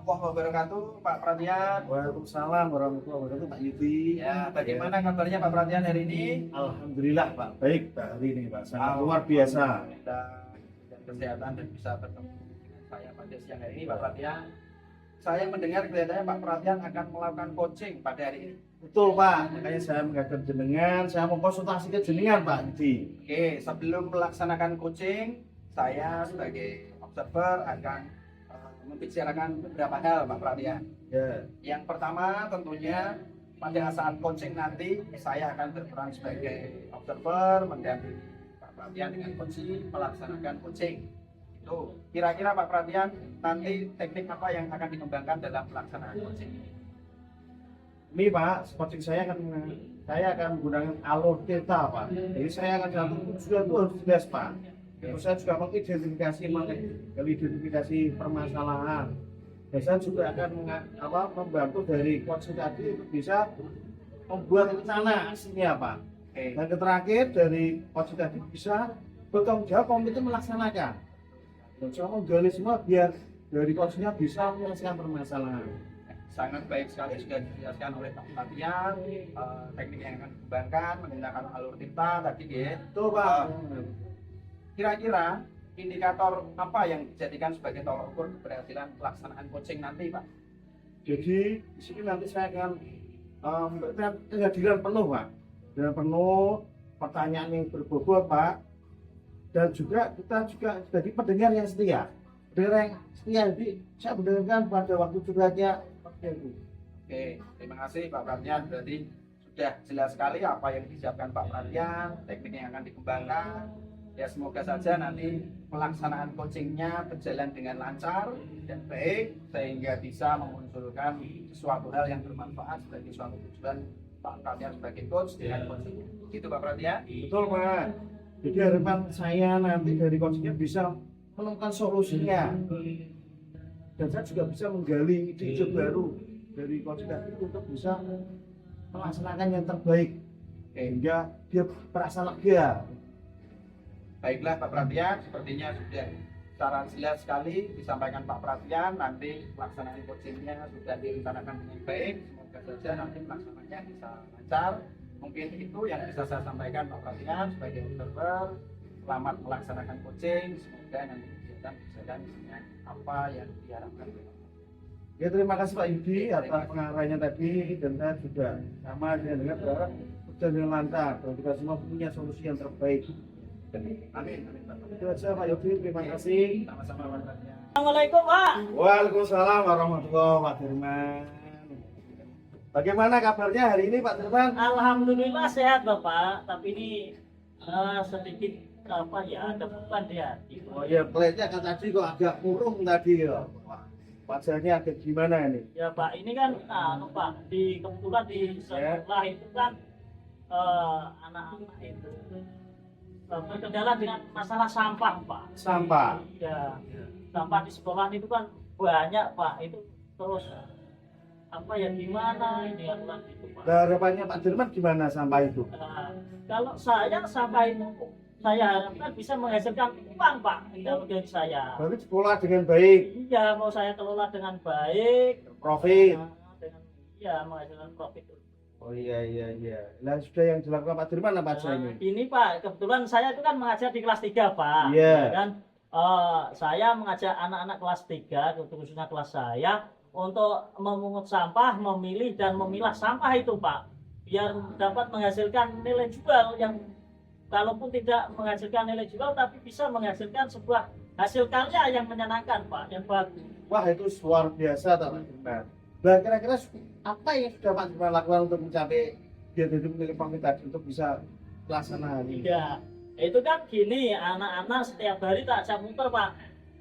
warahmatullahi wabarakatuh, Pak Pratian. Waalaikumsalam warahmatullahi wabarakatuh, Pak Yudi. Ya, bagaimana kabarnya Pak Pratian hari ini? Alhamdulillah Pak, baik Pak hari ini Pak, sangat luar biasa. Dan kesehatan dan bisa bertemu dengan saya pada siang hari ini Pak Pratian. Saya mendengar kelihatannya Pak Pratian akan melakukan coaching pada hari ini. Betul Pak, makanya saya menghadap jenengan, saya mau konsultasi ke jenengan Pak Yudi. Oke, sebelum melaksanakan coaching, saya sebagai observer akan membicarakan beberapa hal Pak Pratian. Ya, Yang pertama tentunya pada saat coaching nanti saya akan berperan sebagai observer mendampingi Pak Pratian dengan coaching melaksanakan coaching. Itu kira-kira Pak Pratian nanti teknik apa yang akan dikembangkan dalam pelaksanaan coaching? ini Pak, coaching saya akan menggunakan alur theta Pak. Jadi saya akan satu tujuan itu harus jelas Pak. Terus saya juga mengidentifikasi permasalahan. Dan saya juga akan membantu dari coaching tadi untuk bisa membuat rencana aksinya Pak. Oke, Dan terakhir dari coaching tadi bisa bertanggung jawab komite melaksanakan. Dan saya menggali semua biar dari coachingnya bisa menyelesaikan permasalahan. sangat baik sekali sudah dijelaskan oleh Pak Pratian teknik yang akan dikembangkan menggunakan alur tinta tadi ya. Tuh Pak. Kira-kira indikator apa yang dijadikan sebagai tolak ukur keberhasilan pelaksanaan coaching nanti Pak? Jadi di sini nanti saya akan memberikan kehadiran penuh Pak, dengan penuh pertanyaan yang berbobot Pak, dan juga kita juga jadi pendengar yang setia. Jadi saya mendengarkan pada waktu curhatnya Pak Yudi. Oke, terima kasih Pak Pratian. Berarti sudah jelas sekali apa yang disiapkan Pak Pratian, teknik yang akan dikembangkan. Ya semoga saja nanti pelaksanaan coachingnya berjalan dengan lancar dan baik sehingga bisa memunculkan sesuatu hal yang bermanfaat sebagai suatu tujuan Pak Pratian sebagai coach dengan coachingnya. Gitu Pak Pratian. Betul Pak. Jadi harapan saya nanti dari coachingnya bisa menemukan solusinya. Dan saya juga bisa menggali ide-ide baru dari coaching tadi untuk bisa melaksanakan yang terbaik sehingga dia merasa lega. Baiklah Pak Pratian, sepertinya sudah secara jelas sekali disampaikan Pak Pratian. Nanti pelaksanaan coachingnya sudah direncanakan dengan baik. Semoga saja nanti pelaksanaannya bisa lancar. Mungkin itu yang bisa saya sampaikan Pak Pratian sebagai observer. Selamat melaksanakan coaching. Semoga nanti kegiatan berjalan dengan apa yang diharapkan. Ya terima kasih Pak Yudi atas pengarahannya tadi, dan saya juga sama dengan berharap berjalan dengan lancar dan kita semua punya solusi yang terbaik. Amin. Amin. Itu aja Pak Yudi, terima kasih. Sama-sama Pak Pratian. Assalamualaikum Pak. Waalaikumsalam warahmatullahi wabarakatuh. Bagaimana kabarnya hari ini Pak Dirman? Alhamdulillah sehat Bapak, tapi ini sedikit apa ya, ada beban di hati. Oh ya, peletnya kan tadi kok agak murung tadi ya. Wajahnya agak gimana ini? Ya Pak, ini kan Pak, kebetulan di sekolah itu kan anak-anak itu berkendala dengan masalah sampah Pak. Sampah. Ya, sampah di sekolah itu kan banyak Pak, itu terus apa ya gimana ini aturan itu Pak. Harapannya Pak Dirman gimana sampah itu? Kalau saya sampah itu saya harapkan bisa menghasilkan uang Pak dalam diri saya. Berarti sekolah dengan baik, Iya, mau saya kelola dengan baik, profit. dengan iya menghasilkan profit. Oh iya. Nah sudah yang dilakukan Pak Dirman apa aja ini? Ini Pak, kebetulan saya itu kan mengajar di kelas 3 Pak. Iya. Dan saya mengajak anak-anak kelas 3, khususnya kelas saya, untuk memungut sampah, memilih dan memilah sampah itu Pak, biar dapat menghasilkan nilai jual yang kalaupun tidak menghasilkan nilai jual tapi bisa menghasilkan sebuah hasil karya yang menyenangkan Pak, yang bagus. Wah itu luar biasa Pak Dirman. Nah kira-kira apa yang sudah Pak Dirman lakukan untuk mencapai biar jadi milik profit tadi untuk bisa pelaksanaan ini? Ya, itu kan gini, anak-anak setiap hari tak ajak muter Pak,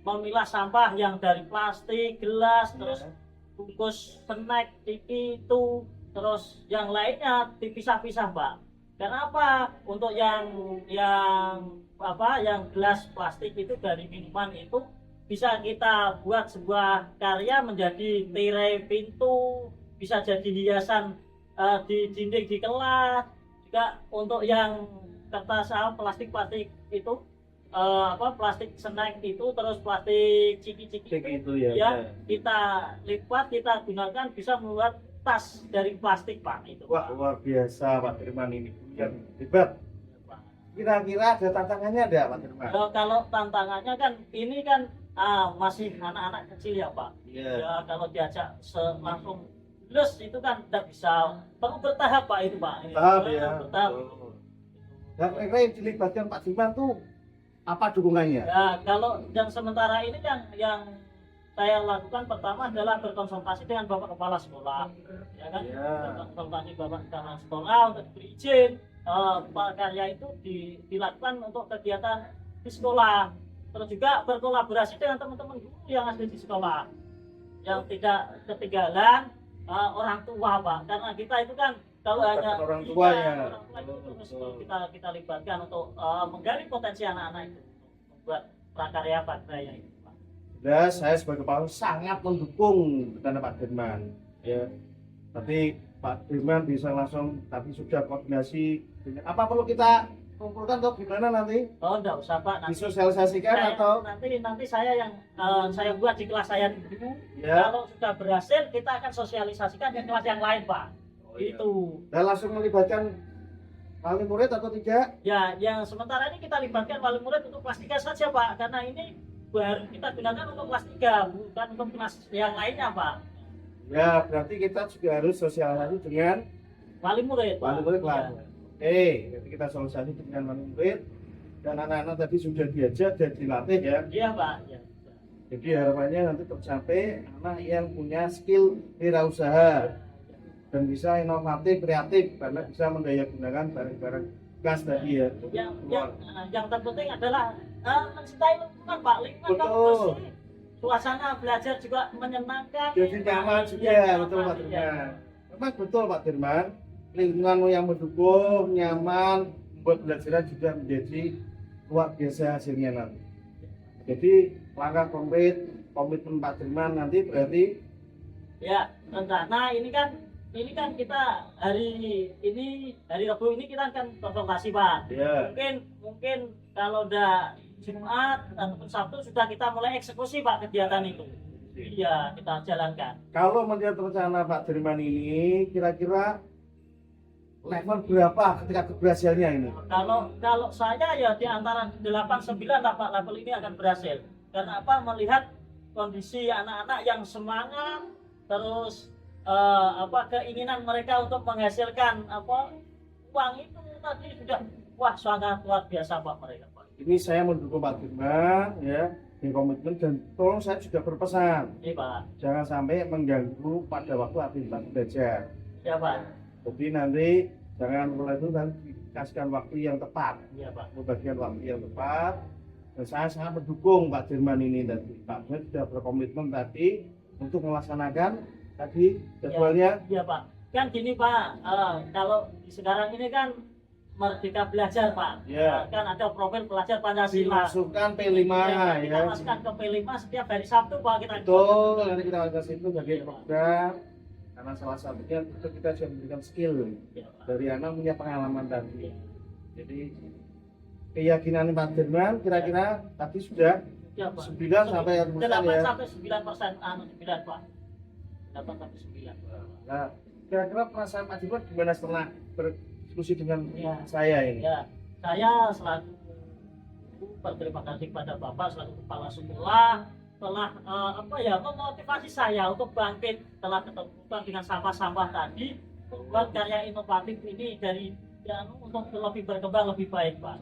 memilah sampah yang dari plastik, gelas, terus bungkus snack, TV itu, terus yang lainnya dipisah-pisah Pak. Kenapa? Untuk yang gelas plastik itu dari minuman itu bisa kita buat sebuah karya menjadi tirai pintu, bisa jadi hiasan di dinding di kelas. Juga untuk yang kertas plastik itu plastik snack itu, terus plastik ciki-ciki Cek itu, itu ya. ya kita lipat, kita gunakan, bisa membuat tas dari plastik Pak itu. Wah, luar biasa Pak Firman ini. Yang hebat. Kira-kira ada tantangannya ada Pak Firman? Kalau tantangannya kan ini kan masih anak-anak kecil ya Pak. Iya. Ya kalau diajak langsung lulus itu kan tidak bisa, perlu bertahap Pak itu Pak. Tahap ya. Bertahap. Dan kira-kira yang dilibatkan Pak Firman tuh apa dukungannya? Ya kalau yang sementara ini yang saya lakukan pertama adalah berkonsultasi dengan Bapak Kepala Sekolah, ya kan? Ya. Berkonsultasi Bapak Kepala Sekolah untuk diberi izin karya itu dilakukan untuk kegiatan di sekolah. Terus juga berkolaborasi dengan teman-teman guru yang ada di sekolah, yang tidak ketinggalan orang tua Pak, karena kita itu kan kalau hanya orang tuanya. orang tua itu terus kita libatkan untuk menggali potensi anak-anak itu, membuat prakarya itu Pak. Ya, saya sebagai kepala sangat mendukung rencana Pak Firman. Ya, tapi Pak Firman bisa langsung, tapi sudah koordinasi dengan apa perlu kita kumpulkan atau gimana nanti? Oh enggak usah Pak, nanti Disosialisasikan atau? nanti saya yang saya buat di kelas saya dulu. Ya. Kalau sudah berhasil kita akan sosialisasikan ke kelas yang lain Pak. Itu. Dan langsung melibatkan wali murid atau tidak? Ya, yang sementara ini kita libatkan wali murid untuk kelas 3 saja Pak, karena ini baru kita gunakan untuk kelas 3, bukan untuk kelas yang lainnya Pak. Ya, berarti kita juga harus sosialisasi dengan Wali murid Pak. wali murid lah. Ya. Oke, jadi kita sosialisasi dengan wali murid dan anak-anak tadi sudah diajak dan dilatih ya. Iya Pak. Ya. Jadi harapannya nanti tercapai anak yang punya skill wirausaha dan bisa inovatif, kreatif karena bisa mendaya gunakan barang-barang gas tadi ya. Yang terpenting adalah mencintai lingkungan Pak. Lingkungan kalau Betul. bersih, suasana belajar juga menyenangkan. Jadi nyaman juga, Iya, betul Pak iya. Firman. Memang betul Pak Firman, lingkunganmu yang mendukung, nyaman, membuat belajaran juga menjadi luar biasa hasilnya nanti. Jadi langkah komitmen Pak Firman nanti berarti Ya, rencana ini kan kita hari Rabu ini kita akan konsultasi Pak. ya. Mungkin kalau udah Jumat ataupun Sabtu sudah kita mulai eksekusi Pak kegiatan itu. Iya, kita jalankan. Kalau melihat rencana Pak Firman ini, kira-kira level berapa ketika keberhasilannya ini? Kalau saya ya di antara 8-9 lah Pak, level ini akan berhasil. Karena apa? Melihat kondisi anak-anak yang semangat, terus keinginan mereka untuk menghasilkan uang itu tadi sudah sangat luar biasa Pak mereka Pak. Ini saya mendukung Pak Firman ya, di komitmen dan tolong saya juga berpesan Iya Pak. jangan sampai mengganggu pada waktu aktivitas belajar. Ya Pak. Jadi nanti jangan mulai itu dan dikasihkan waktu yang tepat, Iya Pak. membagikan waktu yang tepat. Dan saya sangat mendukung Pak Firman ini dan Pak Firman sudah berkomitmen tadi untuk melaksanakan tadi jadwalnya. Iya Pak. Kan gini Pak, kalau sekarang ini kan Merdeka Belajar Pak. Ya. Kan ada profil pelajar Pancasila. Dimasukkan P5 Kita ya. masukkan ke P5 setiap hari Sabtu Pak kita. Betul, nanti kita akan situ sebagai program karena salah satunya itu kita sudah memberikan skill Iya, Pak. dari anak punya pengalaman tadi. Jadi keyakinan Pak Firman kira-kira tadi sudah Iya, Pak. 9 sampai 100% 8 ya. sampai 9%, 9 Pak. 8 sampai 9. Nah, kira-kira perasaan Pak Firman gimana setelah berdiskusi dengan Ya. saya ini? Ya, saya selaku berterima kasih kepada Bapak selaku kepala sekolah telah memotivasi saya untuk bangkit setelah ketemukan dengan sampah-sampah tadi, membuat karya inovatif ini untuk lebih berkembang lebih baik Pak.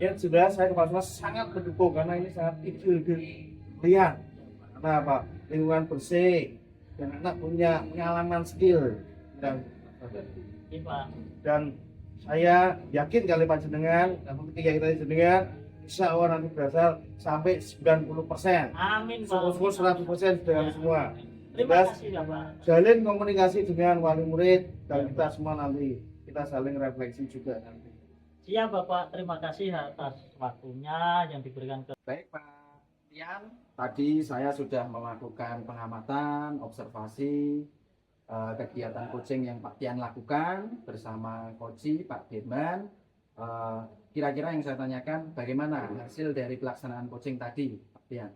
Yang jelas saya kepala sekolah sangat mendukung karena ini sangat ide-ide karena apa? Lingkungan bersih dan anak punya pengalaman skill Ini Pak. dan saya yakin kali panjenengan dan keyakinan jenengan insya Allah nanti berasal sampai 90%. Amin Pak. Syukur 100% sudah semua. Terima kasih ya Pak. Jalin komunikasi dengan wali murid dan kita semua nanti kita saling refleksi juga nanti. Siap Bapak, terima kasih atas waktunya yang diberikan ke. Baik Pak Tian, tadi saya sudah melakukan pengamatan, observasi kegiatan coaching yang Pak Tian lakukan bersama Koji Pak Dirman Kira-kira yang saya tanyakan, bagaimana hasil dari pelaksanaan coaching tadi, Pak Tian?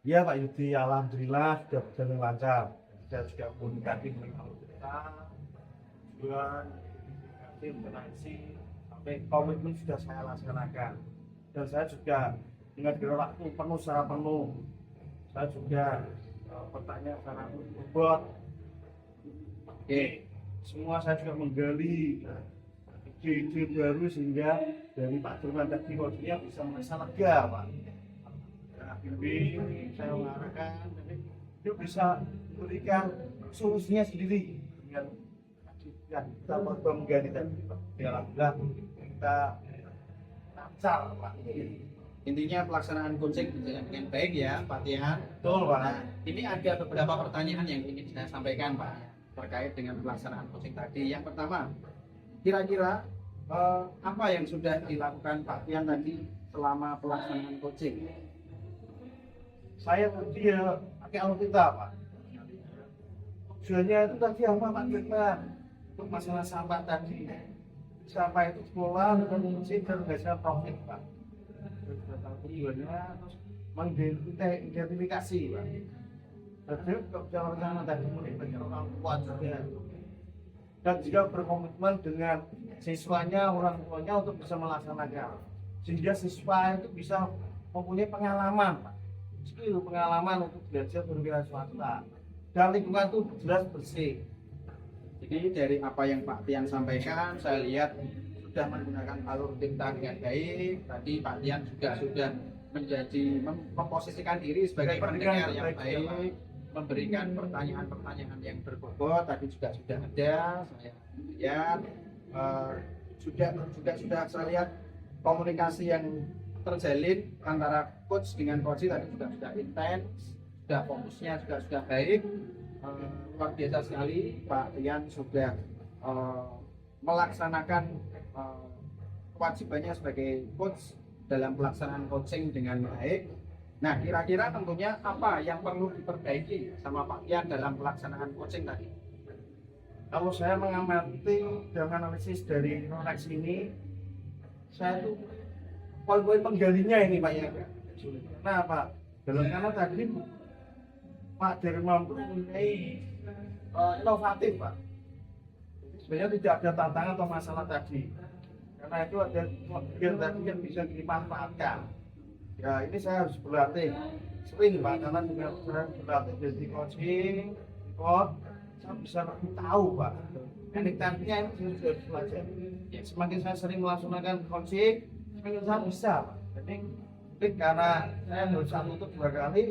Ya Pak Yudi, alhamdulillah sudah berjalan lancar. Saya juga komunikasi dengan kita, tujuan, interaksi, sampai komitmen sudah saya laksanakan. Dan saya juga dengan waktu penuh secara penuh. Saya juga bertanya secara bobot. Oke. Semua saya juga menggali ide-ide baru sehingga dari Pak Dirman tadi dia bisa merasa lega Pak. Bimbing, saya mengarahkan, jadi dia bisa memberikan solusinya sendiri dengan kita coba menggali tadi Pak. Alhamdulillah kita lancar Pak. Intinya pelaksanaan coaching berjalan dengan baik ya Pak Tian. Betul Pak. Nah, ini ada beberapa pertanyaan yang ingin saya sampaikan Pak terkait dengan pelaksanaan coaching tadi. Yang pertama, kira-kira apa yang sudah dilakukan Pak Tian tadi selama pelaksanaan coaching? Saya tadi ya pakai alutsista Pak. Tujuannya itu tadi apa Pak Dirman? Untuk masalah sampah tadi. Sampah itu sekolah dan fungsi dan hasil profit Pak. Tujuannya terus mengidentifikasi Pak. Jadi kebijakan tadi melibatkan orang tua juga. Dan juga berkomitmen dengan siswanya, orang tuanya untuk bisa melaksanakan. Sehingga siswa itu bisa mempunyai pengalaman Pak. Skill pengalaman untuk belajar berwira swasta dan lingkungan itu jelas bersih. Jadi dari apa yang Pak Tian sampaikan, saya lihat sudah menggunakan alur tinta dengan baik. Tadi Pak Tian juga sudah memposisikan diri sebagai pendengar yang baik, memberikan pertanyaan-pertanyaan yang berbobot. Tadi juga sudah ada, saya lihat sudah saya lihat komunikasi yang terjalin antara coach dengan coach tadi sudah intens, sudah fokusnya sudah baik. Luar biasa sekali Pak Tian sudah melaksanakan kewajibannya sebagai coach dalam pelaksanaan coaching dengan baik. Nah, kira-kira tentunya apa yang perlu diperbaiki sama Pak Tian dalam pelaksanaan coaching tadi? Kalau saya mengamati dan analisis dari Rolex ini, saya tuh poin-poin penggalinya ini Pak ya. Kenapa? Karena tadi Pak Dirman mempunyai inovatif Pak. Sebenarnya tidak ada tantangan atau masalah tadi. Karena itu ada bagian tadi yang bisa dimanfaatkan. Ya ini saya harus berlatih sering Pak, karena juga saya berlatih jadi coaching, saya bisa lebih tahu Pak. Teknik-tekniknya ini saya sudah pelajari. Ya, semakin saya sering melaksanakan coaching, semakin saya bisa Pak. Jadi mungkin karena saya baru 1 atau 2 kali,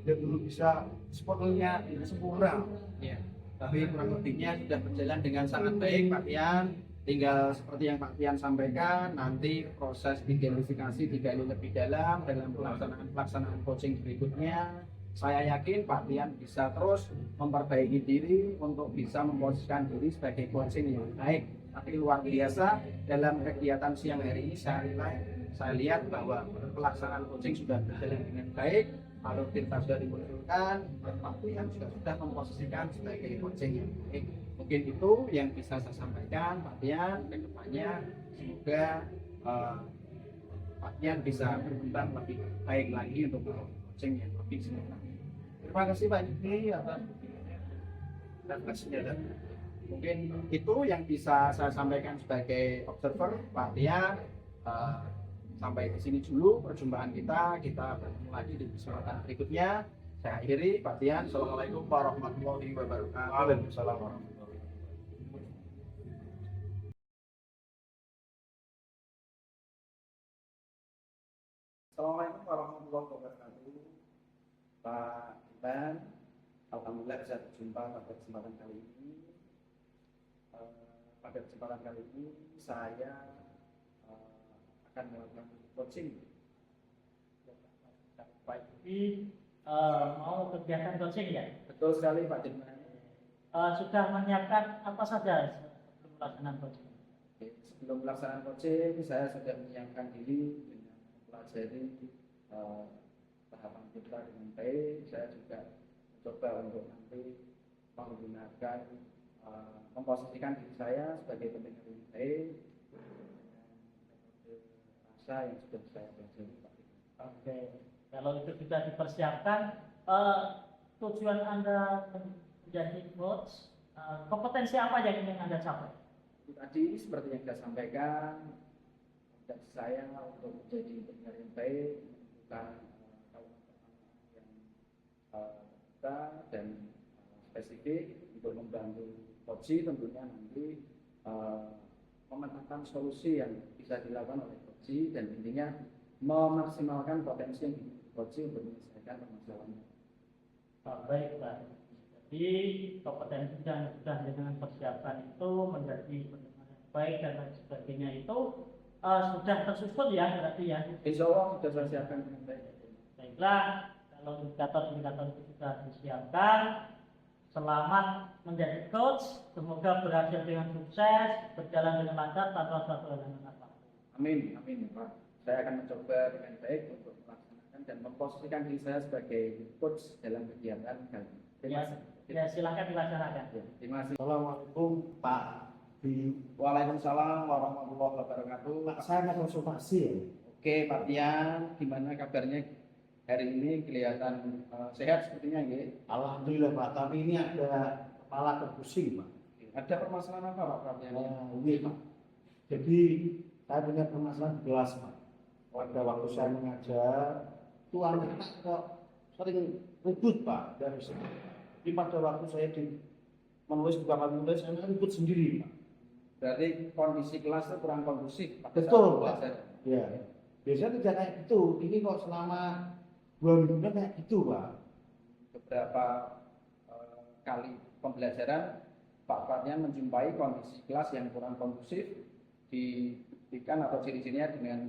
dia dulu bisa sepenuhnya sempurna. Ya, tapi kurang lebihnya sudah berjalan dengan sangat baik Pak Tian. Tinggal seperti yang Pak Tian sampaikan, nanti proses identifikasi digali lebih dalam pelaksanaan coaching berikutnya. Saya yakin Pak Tian bisa terus memperbaiki diri untuk bisa memposisikan diri sebagai coaching yang baik. Tapi luar biasa dalam kegiatan siang hari ini saya lihat bahwa pelaksanaan coaching sudah berjalan dengan baik. Alur tinta sudah dimunculkan dan Pak Tian juga sudah memposisikan sebagai coaching yang baik. Mungkin itu yang bisa saya sampaikan Pak Tian ke depannya. Semoga Pak Tian bisa berkembang lebih baik lagi untuk coaching yang lebih sempurna. Terima kasih Pak Yudi atas dan mungkin itu yang bisa saya sampaikan sebagai observer Pak Tian. Sampai di sini dulu perjumpaan kita bertemu lagi di kesempatan berikutnya. Saya akhiri Pak Tian. Assalamualaikum warahmatullahi wabarakatuh. Waalaikumsalam warahmatullahi wabarakatuh. Assalamualaikum warahmatullahi wabarakatuh. Pak Iban, alhamdulillah bisa berjumpa pada kesempatan kali ini. Pada kesempatan kali ini saya akan melakukan coaching. Pak Yudi mau kegiatan coaching ya? Betul sekali Pak Dirman. Sudah menyiapkan apa saja sebelum pelaksanaan coaching? Sebelum pelaksanaan coaching, saya sudah menyiapkan diri dengan mempelajari tahapan kita dengan baik. Saya juga mencoba untuk nanti menggunakan memposisikan diri saya sebagai pendengar yang baik. bahasa yang sudah saya pelajari Pak. Oke, kalau itu sudah dipersiapkan, tujuan Anda menjadi coach, kompetensi apa yang ingin Anda capai? Itu tadi seperti yang saya sampaikan, dan saya untuk menjadi pendengar yang baik, bukan kawan yang kita dan spesifik untuk membantu coach tentunya nanti memetakan solusi yang bisa dilakukan oleh coach dan intinya memaksimalkan potensi yang coach untuk menyelesaikan permasalahan. Baik, Pak. Jadi kompetensi yang sudah dengan persiapan itu menjadi pendengar yang baik dan lain sebagainya itu sudah tersusun ya berarti ya. Insya Allah sudah saya siapkan dengan baik. Baiklah, kalau indikator-indikator itu sudah disiapkan, selamat menjadi coach, semoga berhasil dengan sukses, berjalan dengan lancar tanpa suatu halangan apapun. Amin, amin ya Pak. Saya akan mencoba dengan baik untuk melaksanakan dan memposisikan diri saya sebagai coach dalam kegiatan kali ini. Terima kasih. Ya, silakan dilaksanakan. Ya, terima kasih. Assalamualaikum Pak. Waalaikumsalam warahmatullahi wabarakatuh. Pak, saya mau konsultasi ya. Oke, Pak Tian, gimana kabarnya hari ini? Kelihatan sehat sepertinya ya? Alhamdulillah Pak, tapi ini ada kepala terpusing Pak. Ada permasalahan apa Pak Tian? Iya Pak. Jadi saya punya permasalahan di kelas Pak. Pada waktu saya mengajar, itu anak-anak kok sering ribut Pak dari sini. Tapi pada waktu saya menulis tugas, saya ribut sendiri Pak. Berarti kondisi kelas itu kurang kondusif. pada Betul, saat Pak. belajar. Ya, biasanya tidak kayak gitu. Ini kok selama 2 minggu kayak gitu Pak. Beberapa kali pembelajaran Pak Tian menjumpai kondisi kelas yang kurang kondusif, dibuktikan atau ciri-cirinya dengan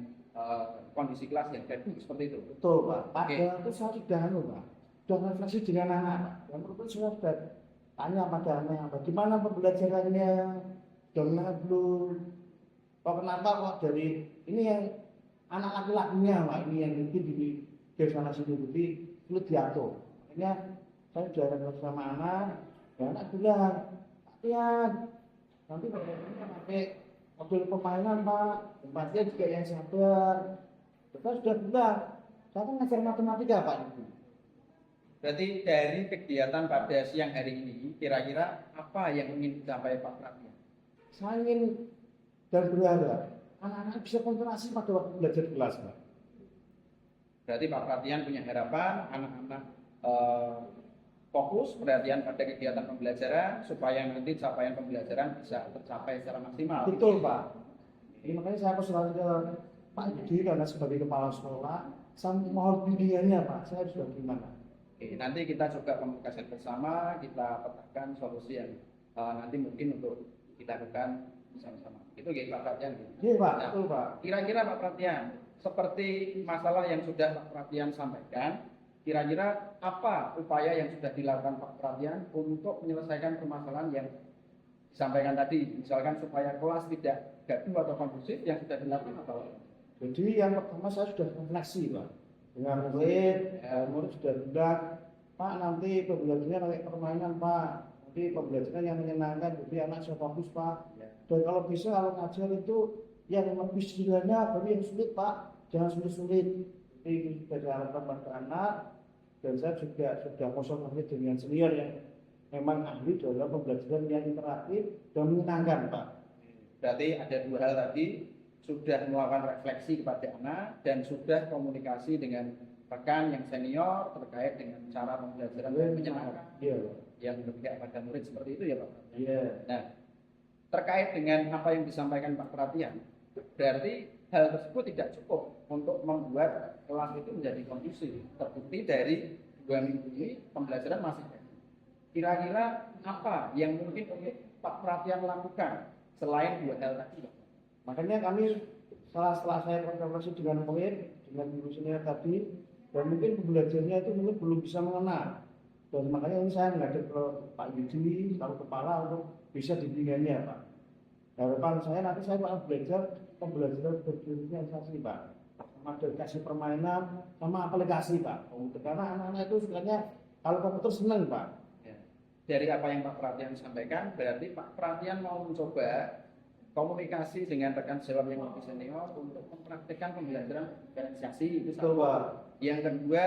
kondisi kelas yang gaduh seperti itu. Betul Pak. Oke. Padahal itu saya sudah Pak. Sudah refleksi dengan anak Pak. Dan itu saya sudah tanya pada anak bagaimana pembelajarannya, sudah belum. Kok kenapa kok dari ini yang anak laki-lakinya Pak, ini yang mungkin di sana sini jadi sulit diatur. Akhirnya saya sudah refleksi sama anak, dan anak bilang, Tian, nanti bagaimana pakai modul permainan Pak, tempatnya juga yang sabar. Kita sudah bilang, saya kan ngajar matematika Pak. Berarti dari kegiatan pada siang hari ini, kira-kira apa yang ingin dicapai Pak Tian? Saya ingin dan berharap anak-anak bisa konsentrasi pada waktu belajar di kelas Pak. Berarti Pak Tian punya harapan anak-anak fokus perhatian pada kegiatan pembelajaran supaya nanti capaian pembelajaran bisa tercapai secara maksimal. Betul Pak. Ini makanya saya konsultasi ke Pak Yudi karena sebagai kepala sekolah, saya mohon bimbingannya Pak. Saya harus bagaimana? Oke, nanti kita coba komunikasi bersama, kita petakan solusi yang nanti mungkin untuk kita lakukan bersama-sama. Itu ya Pak Tian. Iya Pak, Nah, betul Pak. kira-kira Pak Tian, seperti masalah yang sudah Pak Tian sampaikan, kira-kira apa upaya yang sudah dilakukan Pak Tian untuk menyelesaikan permasalahan yang disampaikan tadi, misalkan supaya kelas tidak gaduh atau kondusif, yang sudah dilakukan apa? Jadi yang pertama saya sudah refleksi Pak dengan murid, murid sudah bilang, Pak nanti pembelajarannya kayak permainan Pak, nanti pembelajaran yang menyenangkan, jadi anak saya fokus Pak. Dan kalau bisa kalau ngajar itu yang lebih sederhana, baru yang sulit Pak, jangan sulit-sulit. Jadi sudah diharapkan pada anak, dan saya juga sudah konsultasi dengan senior yang memang ahli dalam pembelajaran yang interaktif dan menyenangkan Pak. Berarti ada dua hal tadi, sudah melakukan refleksi kepada anak dan sudah komunikasi dengan rekan yang senior terkait dengan cara pembelajaran yang menyenangkan Iya. yang berpihak pada murid seperti itu ya Pak. Iya. Nah, terkait dengan apa yang disampaikan Pak Tian, berarti hal tersebut tidak cukup untuk membuat kelas itu menjadi kondusif. Terbukti dari 2 minggu ini pembelajaran masih gaduh. Kira-kira apa yang mungkin Pak Tian lakukan selain 2 hal tadi Pak? Makanya kami setelah saya konsultasi dengan murid, dengan guru senior tadi, dan mungkin pembelajarannya itu mungkin belum bisa mengenal. Dan makanya ini saya menghadap ke Pak Yudi, selalu kepala untuk bisa dibimbingannya Pak. Harapan saya nanti saya akan belajar pembelajaran berdifferensiasi Pak. Sama dikasih permainan, sama aplikasi Pak. Karena anak-anak itu sukanya kalau komputer seneng Pak. Ya. Dari apa yang Pak Tian sampaikan, berarti Pak Tian mau mencoba komunikasi dengan rekan sejawat yang lebih senior untuk mempraktikkan pembelajaran diferensiasi itu Betul, satu. Pak. Yang kedua,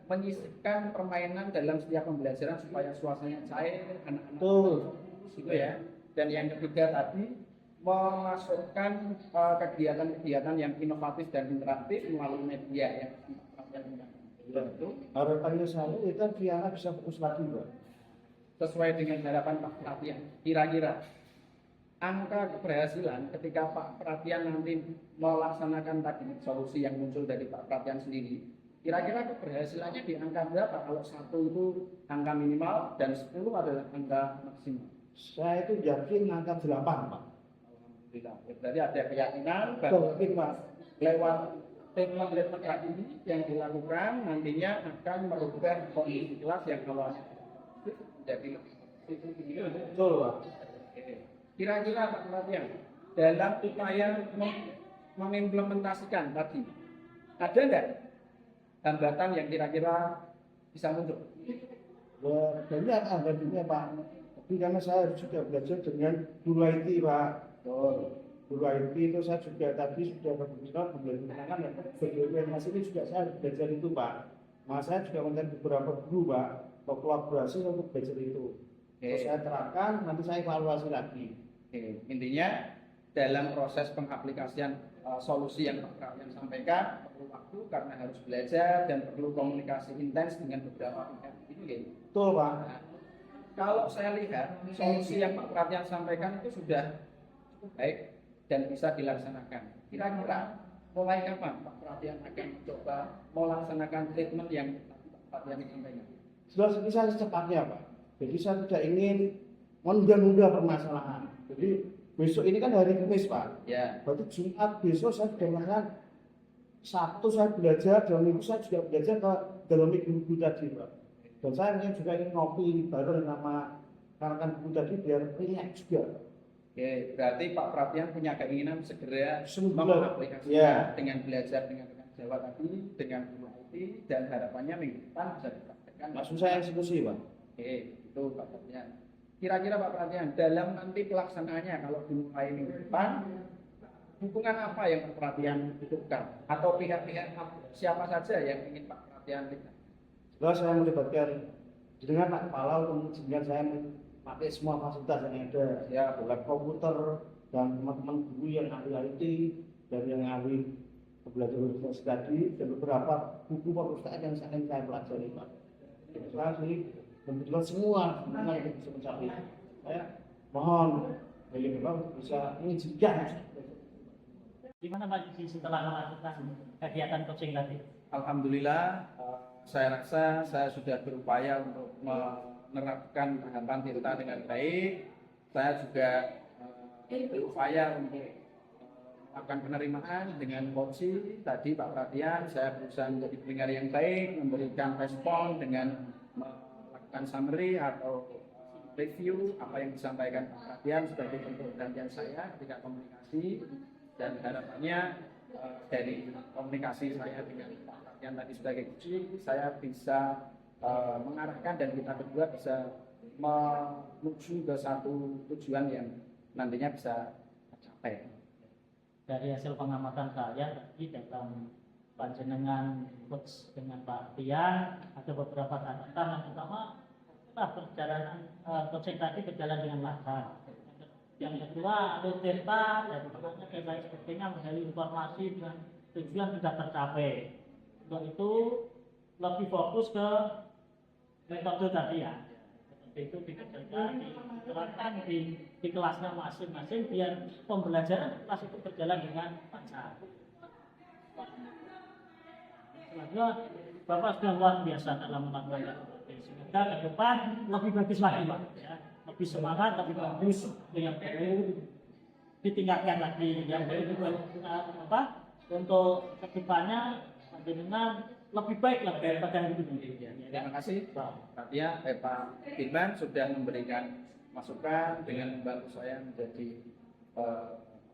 menyisipkan permainan dalam setiap pembelajaran supaya suasananya cair, anak-anak Betul. fokus gitu ya. Dan yang ketiga tadi, memasukkan kegiatan-kegiatan yang inovatif dan interaktif melalui media yang itu Harapannya saya itu kan Viana bisa fokus lagi, Pak. sesuai dengan harapan Pak Pratian. Kira-kira angka keberhasilan ketika Pak Pratian nanti melaksanakan tadi solusi yang muncul dari Pak Pratian sendiri, kira-kira keberhasilannya di angka berapa? Kalau 1 itu angka minimal dan 10 adalah angka maksimal. Saya itu yakin angka 8, Pak. Alhamdulillah. Berarti ada keyakinan Betul, bahwa yakin, Pak. lewat treatment ini yang dilakukan nantinya akan merubah kondisi kelas yang awalnya menjadi lebih. Betul, Pak. Kira-kira Pak Pratian dalam upaya mengimplementasikan tadi ada enggak hambatan yang kira-kira bisa muncul? Banyak hambatan, Pak. Tapi karena saya juga belajar dengan guru IT, Pak. Guru IT itu saya juga tadi sudah kebetulan belajar ya. Bagaimana ini juga saya belajar itu, Pak. Nah, saya juga mencari beberapa guru, Pak, berkolaborasi untuk belajar itu. Terus saya terapkan, nanti saya evaluasi lagi. Oke. Intinya dalam proses pengaplikasian solusi yang Pak Pratian sampaikan perlu waktu karena harus belajar dan perlu komunikasi intens dengan beberapa pihak. Itu ya. Betul, Pak. Nah, kalau saya lihat solusi yang Pak Pratian sampaikan itu sudah cukup baik dan bisa dilaksanakan. Kira-kira mulai kapan Pak Pratian akan mencoba melaksanakan treatment yang tadi Pak Pratian sampaikan? Sudah bisa secepatnya, Pak. Jadi saya tidak ingin menunda-nunda permasalahan. Jadi besok ini kan hari Kamis, Pak. Ya. Berarti Jumat besok saya sudah melakukan Sabtu saya belajar, dan Minggu saya juga belajar ke dalam buku tadi, Pak. Dan saya ingin juga ingin ngopi bareng sama rekan buku tadi biar rileks juga. Oke, berarti Pak Pratian punya keinginan segera Semoga. mengaplikasikan Ya. dengan belajar dengan rekan Jawa tadi, dengan guru IT, dan harapannya minggu depan bisa dipraktekkan. Maksud saya eksekusi, Pak. Oke, itu Pak Pratian. Kira-kira Pak Pratian, dalam nanti pelaksanaannya kalau dimulai minggu depan, dukungan apa yang Pak Pratian butuhkan? Atau pihak-pihak siapa saja yang ingin Pak Pratian lihat? Setelah saya melibatkan dengan Pak Kepala untuk menunjukkan saya memakai semua fasilitas yang ada, ya, lab komputer dan teman-teman guru yang ahli IT dan yang ahli pembelajaran tadi dan beberapa buku perpustakaan yang saya pelajari, Pak. Saya sih kebetulan semua yang bisa mencapai. Saya mohon beliau memang bisa mengizinkan. Gimana Pak Yudi setelah melakukan kegiatan coaching tadi? Alhamdulillah, saya rasa saya sudah berupaya untuk menerapkan tahapan Tirta dengan baik. Saya juga berupaya untuk melakukan penerimaan dengan coaching. Tadi Pak Pratian, saya berusaha menjadi pendengar yang baik, memberikan respon dengan melakukan summary atau review apa yang disampaikan Pak Pratian sebagai bentuk perhatian saya ketika komunikasi, dan harapannya dari komunikasi saya dengan Pak Pratian tadi sebagai coach, saya bisa mengarahkan dan kita berdua bisa menuju ke satu tujuan yang nantinya bisa tercapai. Dari hasil pengamatan saya tadi dalam panjenengan coach dengan Pak Tian ada beberapa catatan. Yang pertama, perjalanan coaching tadi berjalan dengan lancar. Yang kedua, Tirta dan temannya dan lain sebagainya menggali informasi dengan tujuan sudah tercapai. Untuk itu lebih fokus ke metode tadi ya. Itu dikerjakan, diterapkan di kelasnya masing-masing biar pembelajaran kelas itu berjalan dengan lancar. Selanjutnya, Bapak sudah luar biasa dalam melakukan itu. Semoga ke depan lebih bagus lagi, Pak. Ya. Lebih semangat, lebih bagus, yang perlu ditingkatkan lagi, yang perlu untuk kedepannya dengan lebih baik lah daripada yang ini. Terima kasih Pak Pratian, Pak Firman sudah memberikan masukan dengan membantu saya menjadi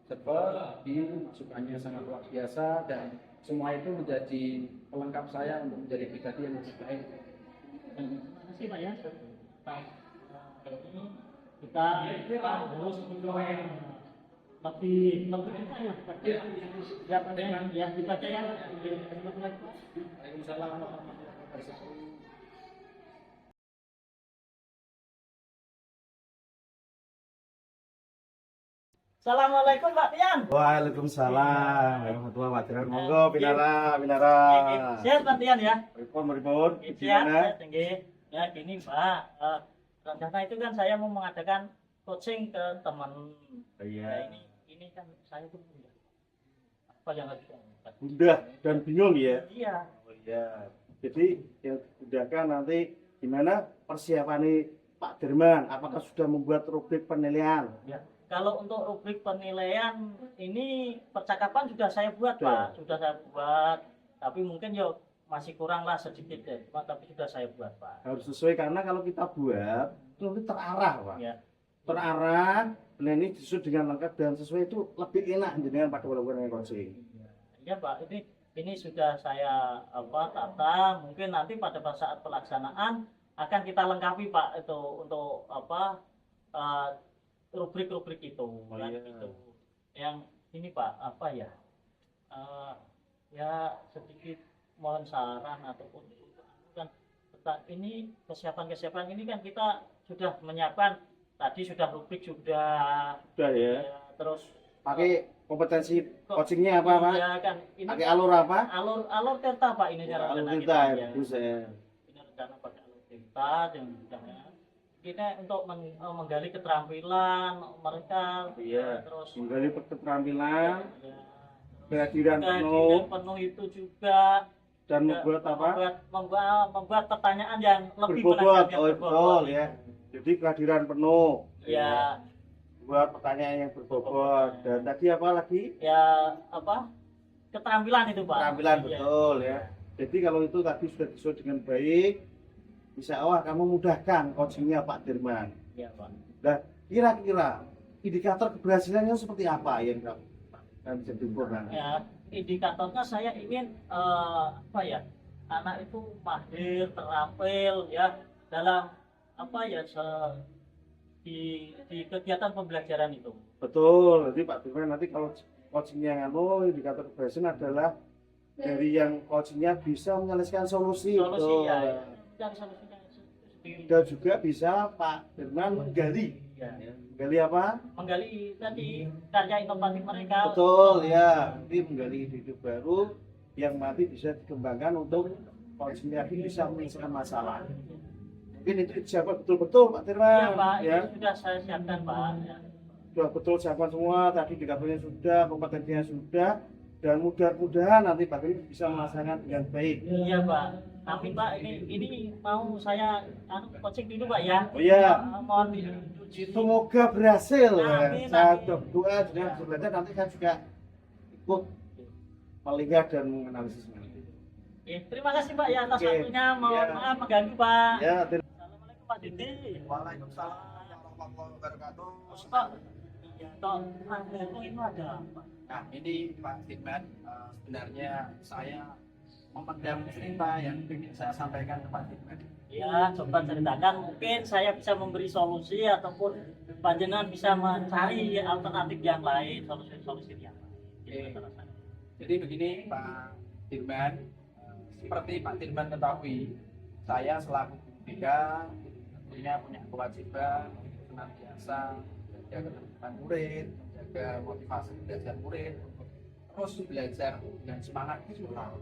server di masukannya sangat luar biasa, dan semua itu menjadi pelengkap saya untuk menjadi pribadi yang lebih baik. Terima kasih Pak ya. Baik, ini kita harus lebih ya Pak ya dibaca ya. Waalaikumsalam warahmatullahi wabarakatuh. Assalamualaikum Pak Tian. Waalaikumsalam warahmatullahi wabarakatuh. Monggo Pinara, Pinara. Sehat Pak Tian ya. Pripun, Sehat, gimana? sehat, tinggi. Ya gini Pak, rencana itu kan saya mau mengadakan coaching ke teman. Iya. Ya, ini kan saya tuh punya apa yang harus dilakukan. Mudah dan bingung ya. Iya. Oh iya. Jadi yang dimudahkan nanti gimana persiapan Pak Dirman? Apakah sudah membuat rubrik penilaian? Ya. Kalau untuk rubrik penilaian ini percakapan sudah saya buat Sudah. Pak, sudah saya buat. Tapi mungkin ya masih kurang lah sedikit deh, tapi sudah saya buat Pak. Harus sesuai karena kalau kita buat itu nanti terarah Pak. Ya. Terarah, dan ini disusun dengan lengkap dan sesuai itu lebih enak dengan pada walaupun coaching. Iya Pak, ini sudah saya tata. Mungkin nanti pada saat pelaksanaan akan kita lengkapi Pak itu untuk rubrik-rubrik itu. Kan, iya. gitu. Yang ini Pak ya sedikit mohon saran ataupun kan ini kesiapan ini kan kita sudah menyiapkan tadi sudah rubrik sudah ya. terus Pakai kompetensi coachingnya apa Pak? Iya kan ini Pakai alur apa? alur Tirta Pak ini Alur rencana Tirta kita, ya, bagus ya. ini rencana pakai alur Tirta dan kita untuk menggali keterampilan mereka Iya. terus Menggali keterampilan, ya, kehadiran kehadiran penuh itu juga dan membuat apa? membuat pertanyaan yang lebih Berbobot, menajam, oh yang betul ya. Jadi kehadiran penuh. Ya, Buat pertanyaan yang berbobot dan tadi apa lagi? ya keterampilan itu Pak. Keterampilan Iya. betul ya. Jadi kalau itu tadi sudah disusun dengan baik, insya Allah kamu mudahkan coachingnya Pak Dirman. Iya Pak. Nah, kira-kira indikator keberhasilannya seperti apa yang kamu bisa diukurkan? Ya, indikatornya saya ingin anak itu mahir, terampil ya dalam di kegiatan pembelajaran itu. Betul. Nanti Pak Dirman nanti kalau coachingnya indikator keberhasilan adalah dari yang coachingnya bisa menyelesaikan solusi. Solusi betul. ya, dan solusinya sendiri. Dan juga bisa Pak Dirman menggali. Ya. Menggali apa? Menggali tadi karya inovatif mereka. Betul ya. Nanti menggali ide baru yang nanti bisa dikembangkan untuk coachingnya bisa menyelesaikan masalah. Mungkin itu siapa betul-betul Pak Dirman. Iya Pak, Ya. itu sudah saya siapkan Pak. Ya. Sudah betul siapkan semua. Tadi indikatornya sudah, kompetensinya sudah. Dan mudah-mudahan nanti Pak Dirman bisa melaksanakan dengan baik. Iya Pak. Tapi Pak ini mau saya coaching dulu Pak ya. Oh iya. Mohon diuji. Semoga berhasil. Amin, Saya amin. berdoa dengan sebenarnya nanti saya juga ikut melihat dan menganalisis nanti. Terima kasih Pak ya atas Oke. waktunya. Mohon Ya. maaf mengganggu Pak. Ya, Assalamualaikum Pak Didi. Waalaikumsalam warahmatullahi wabarakatuh. Pak, iya toh itu ada apa? Nah ini Pak Dirman, sebenarnya saya memendam cerita yang ingin saya sampaikan ke Pak Dirman. Ya, coba ceritakan. Mungkin saya bisa memberi solusi ataupun panjenengan bisa mencari alternatif yang lain, solusi yang lain. Gimana rasanya? Jadi begini Pak Dirman, seperti Pak Dirman ketahui, saya selaku guru BK tentunya punya kewajiban untuk senantiasa menjaga ketertiban murid, menjaga motivasi belajar murid untuk terus belajar dengan semangat sekolah.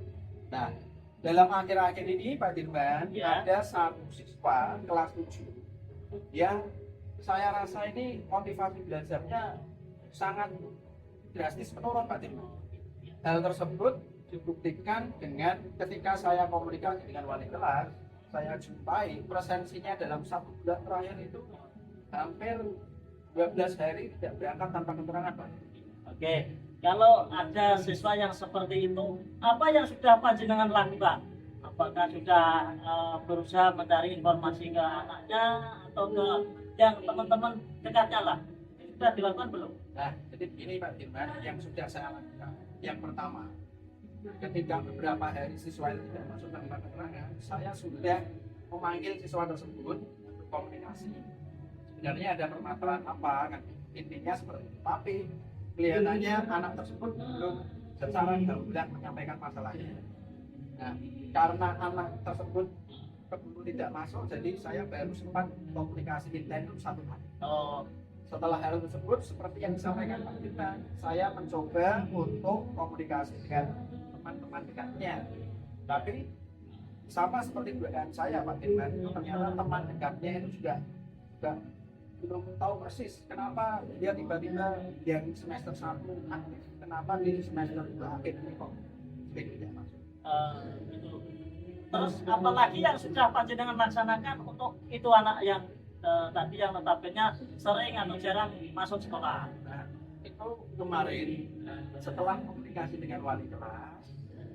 Nah, dalam akhir-akhir ini Pak Dirman Ya. ada satu siswa kelas 7 yang saya rasa ini motivasi belajarnya sangat drastis menurun Pak Dirman. Hal tersebut dibuktikan dengan ketika saya komunikasi dengan wali kelas, saya jumpai presensinya dalam 1 bulan terakhir itu hampir 12 hari tidak berangkat tanpa keterangan Pak. Oke, kalau ada siswa yang seperti itu, apa yang sudah panjenengan lakukan? Apakah sudah berusaha mencari informasi ke anaknya atau ke yang teman-teman dekatnya lah? Sudah dilakukan belum? Nah, jadi begini Pak Dirman, yang sudah saya lakukan. Yang pertama, ketika beberapa hari siswa itu tidak masuk tanpa keterangan, saya sudah memanggil siswa tersebut untuk komunikasi. Sebenarnya ada permasalahan apa kan? Intinya seperti itu. Tapi kelihatannya anak tersebut belum secara gamblang menyampaikan masalahnya. Nah, karena anak tersebut keburu tidak masuk, jadi saya baru sempat komunikasi intens 1 hari. Oh, Setelah hal tersebut, seperti yang disampaikan Pak Dirman, saya mencoba untuk komunikasi dengan teman-teman dekatnya. Tapi sama seperti dugaan saya Pak Dirman, ternyata teman dekatnya itu juga belum tahu persis kenapa dia tiba-tiba yang semester 1 aktif, kenapa di semester 2 aktif ini kok tidak masuk. gitu. Terus apalagi yang sudah panjenengan laksanakan untuk itu anak yang tadi yang notabene sering atau jarang masuk sekolah? Nah, itu kemarin setelah komunikasi dengan wali kelas,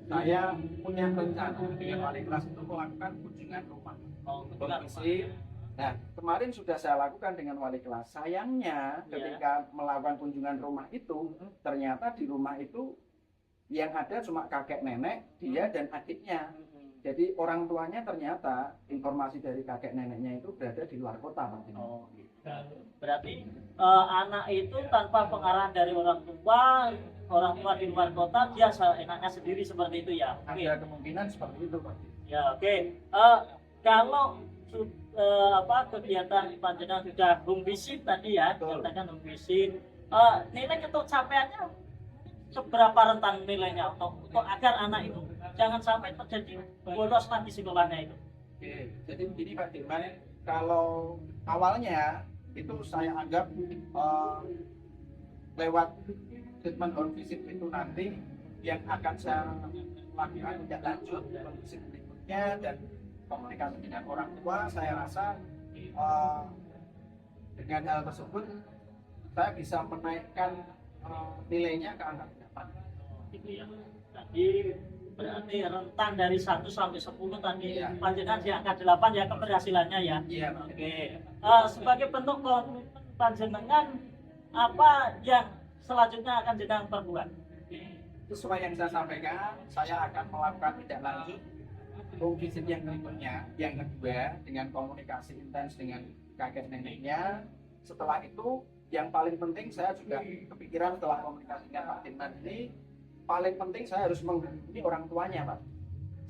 saya punya rencana dengan wali kelas untuk melakukan kunjungan rumah. Oh, Kondisi. Nah, kemarin sudah saya lakukan dengan wali kelas. Sayangnya ketika melakukan kunjungan rumah itu, ternyata di rumah itu yang ada cuma kakek nenek, dia dan adiknya. Jadi orang tuanya ternyata informasi dari kakek neneknya itu berada di luar kota. Oh, gitu. Berarti anak itu tanpa pengarahan dari orang tua di luar kota, dia enaknya sendiri seperti itu ya? Oke. Ada kemungkinan seperti itu, Pak. Ya, oke. Kalau kegiatan panjenengan sudah home visit tadi ya, katakan home visit, nilai ketercapaiannya seberapa rentan nilainya untuk agar anak itu jangan sampai terjadi bolos lagi sekolahnya itu? Oke, jadi begini Pak Dirman, kalau awalnya itu saya anggap lewat treatment home visit itu nanti yang akan saya lakukan tidak lanjut home visit berikutnya dan komunikasi dengan orang tua, saya rasa dengan hal tersebut saya bisa menaikkan nilainya ke angka 8. Gitu ya. Tadi berarti rentan dari 1 sampai 10 tadi panjenengan di angka 8 ya keberhasilannya ya. Iya. Oke. Sebagai bentuk komitmen panjenengan apa yang selanjutnya akan jenengan perbuat? Sesuai yang saya sampaikan, saya akan melakukan tindak lanjut home visit yang berikutnya, yang kedua dengan komunikasi intens dengan kakek neneknya. Setelah itu yang paling penting saya juga kepikiran setelah komunikasi dengan Pak Dirman ini, paling penting saya harus menghubungi orang tuanya Pak.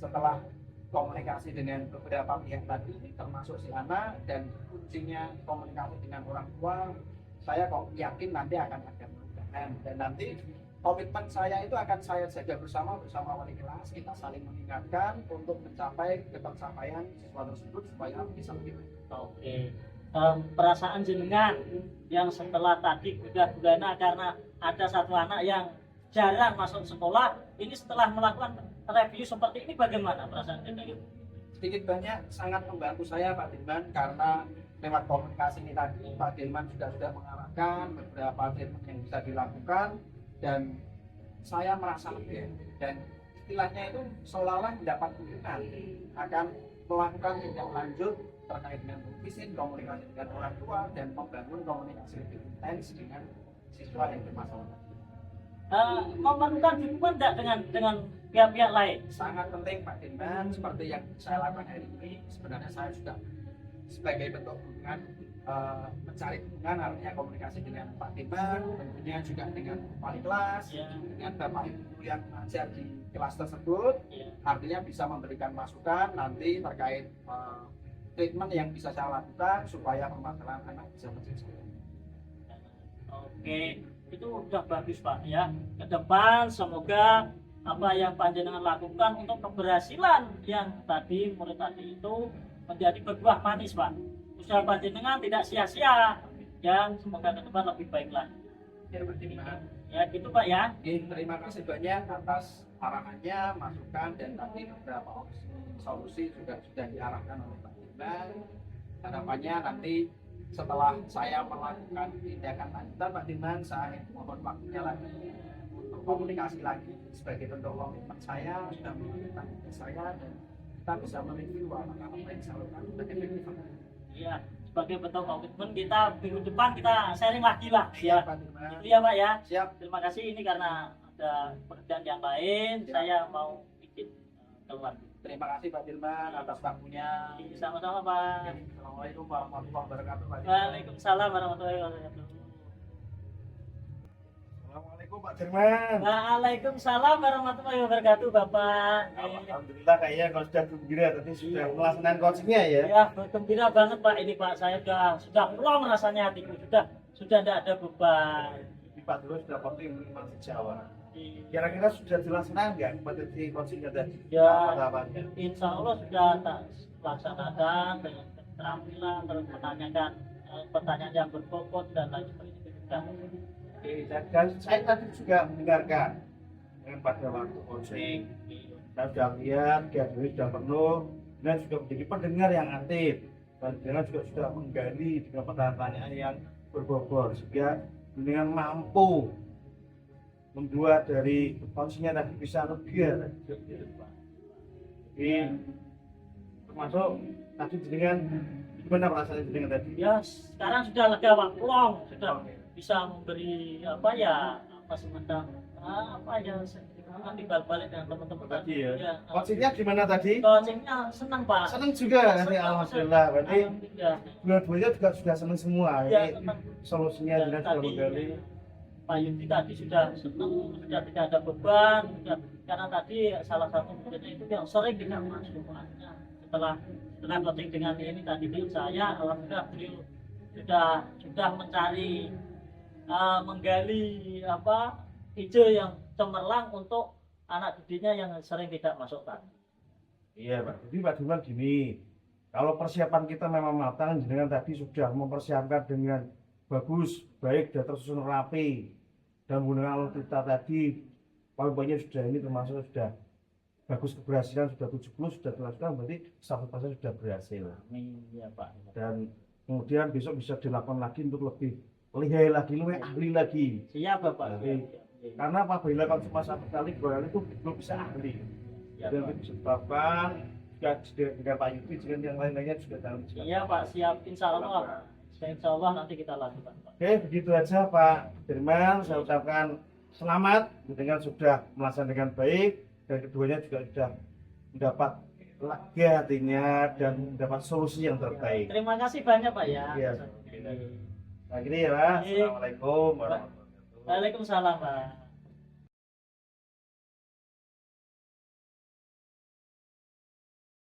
Setelah komunikasi dengan beberapa pihak tadi termasuk si anak dan kuncinya komunikasi dengan orang tua, saya kok yakin nanti akan ada perubahan dan nanti komitmen saya itu akan saya jaga bersama wali kelas, kita saling mengingatkan untuk mencapai ketercapaian siswa tersebut supaya bisa lebih baik. Oke. Perasaan jenengan yang setelah tadi gudah-gudahnya karena ada satu anak yang jarang masuk sekolah, ini setelah melakukan review seperti ini bagaimana perasaan jenengan? Sedikit banyak sangat membantu saya Pak Dirman karena lewat komunikasi ini tadi Pak Dirman sudah mengarahkan beberapa treatment yang bisa dilakukan dan saya merasa lega dan istilahnya itu seolah-olah mendapat dukungan akan melakukan tindak lanjut terkait dengan visit, komunikasi dengan orang tua dan membangun komunikasi lebih intens dengan siswa yang bermasalah. Memerlukan dukungan tidak dengan pihak-pihak lain? Sangat penting Pak Dirman, seperti yang saya lakukan hari ini sebenarnya saya sudah sebagai bentuk dukungan mencari dukungan, artinya komunikasi dengan Pak Dirman, tentunya juga dengan wali kelas, dengan bapak ibu yang mengajar di kelas tersebut, artinya bisa memberikan masukan nanti terkait treatment yang bisa saya lakukan supaya permasalahan anak bisa terselesaikan. Oke, itu udah bagus Pak ya. Ke depan semoga apa yang panjenengan lakukan untuk keberhasilan yang tadi murid tadi itu menjadi berbuah manis Pak. Usaha panjenengan tidak sia-sia dan semoga ke depan lebih baik lagi. Ya gitu Pak ya. Terima kasih banyak atas arahannya, masukan dan tadi beberapa solusi juga sudah diarahkan oleh Pak Dirman. Harapannya nanti setelah saya melakukan tindakan lanjutan Pak Dirman, saya mohon waktunya lagi untuk komunikasi lagi sebagai bentuk komitmen saya sudah melakukan tugas saya dan kita bisa mereview apa yang saya lakukan dan efektif. Iya, sebagai bentuk komitmen kita minggu depan kita sharing lagi lah ya. Pak Dirman. Itu ya Pak ya. Siap. Terima kasih ini karena ada pekerjaan yang lain, saya mau bikin keluar. Terima kasih Pak Dirman atas waktunya. Sama-sama Pak. Assalamualaikum warahmatullahi wabarakatuh. Waalaikumsalam warahmatullahi wabarakatuh. Assalamualaikum Pak Dirman. Waalaikumsalam warahmatullahi wabarakatuh, Bapak. Alhamdulillah kayaknya kalau sudah gembira tadi sudah melaksanakan coachingnya ya. Ya, gembira banget Pak ini Pak. Saya sudah plong rasanya hatiku. Sudah tidak ada beban. Di Pak Dulu sudah coaching masih Jawa. Kira-kira sudah dilaksanakan nggak materi coachingnya tadi? Ya, Apa-apanya? insya Allah sudah tak laksanakan dengan keterampilan, terus menanyakan pertanyaan yang berbobot dan lain sebagainya. Oke, dan saya tadi juga mendengarkan dengan pada waktu coaching. Saya sudah lihat galeri sudah penuh dan juga menjadi pendengar yang aktif dan dengan juga sudah menggali dengan pertanyaan yang berbobot sehingga dengan mampu membuat dari coachingnya tadi bisa lega. Jadi termasuk tadi dengan gimana perasaan dengan tadi? Ya, sekarang sudah lega Pak, plong, sudah bisa memberi semacam dibalik-balik dengan teman-teman Tadi ya. Ya, Coachingnya gimana tadi? coachingnya senang Pak. Senang juga Senang, nanti alhamdulillah. Berarti Alhamdulillah. dua-duanya juga sudah senang semua. Ya, Ini senang. solusinya Dan dengan sudah tadi menggali. Pak Yudi tadi sudah senang, sudah tidak ada beban, karena tadi salah satu muridnya itu yang sering tidak masuk. Makanya setelah coaching dengan ini tadi saya alhamdulillah beliau sudah mencari menggali ide yang cemerlang untuk anak didiknya yang sering tidak masuk tadi. Iya Pak. Jadi Pak Dirman gini, kalau persiapan kita memang matang, dengan tadi sudah mempersiapkan dengan bagus, baik dan tersusun rapi dan menggunakan alutsista tadi, poin-poinnya sudah ini termasuk sudah bagus, keberhasilan sudah 70, sudah dilakukan, berarti 100% sudah berhasil. Amin ya Pak. Dan kemudian besok bisa dilakukan lagi untuk lebih lihai lagi, lebih ahli lagi. Siap Bapak. Oke. Karena apabila kalau cuma satu kali goyang itu belum bisa ahli. Ya, Dan Pak. disebabkan juga dengan Pak Yudi dengan yang lain-lainnya juga dalam. Iya Pak, siap. Insya Allah nanti kita lakukan Pak. Oke, begitu aja Pak Dirman. Saya ucapkan selamat dengan sudah melaksanakan dengan baik dan keduanya juga sudah mendapat lega hatinya dan mendapat solusi yang terbaik. Terima kasih banyak Pak ya. Iya. Nah, gini ya Pak. Iya. Assalamualaikum warahmatullahi wabarakatuh. Waalaikumsalam Pak.